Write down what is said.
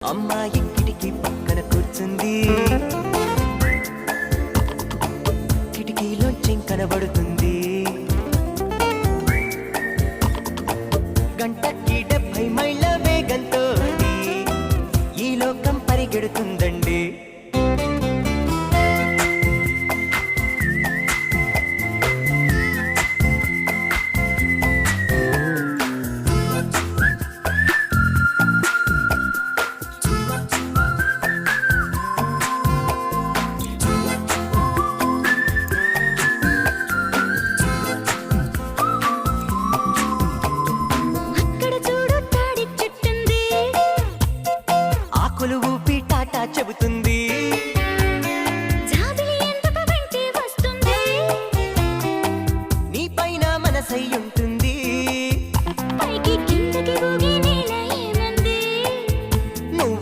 అమ్మాయి కిటికీ పక్కన కూర్చుంది, కిటికీలోంచి కనబడుతుంది. గంటకి 70 మైళ్ళ వేగంతో ఈ లోకం పరిగెడుతుందండి. ఆకులు ఊపి టాటా చెబుతుంది.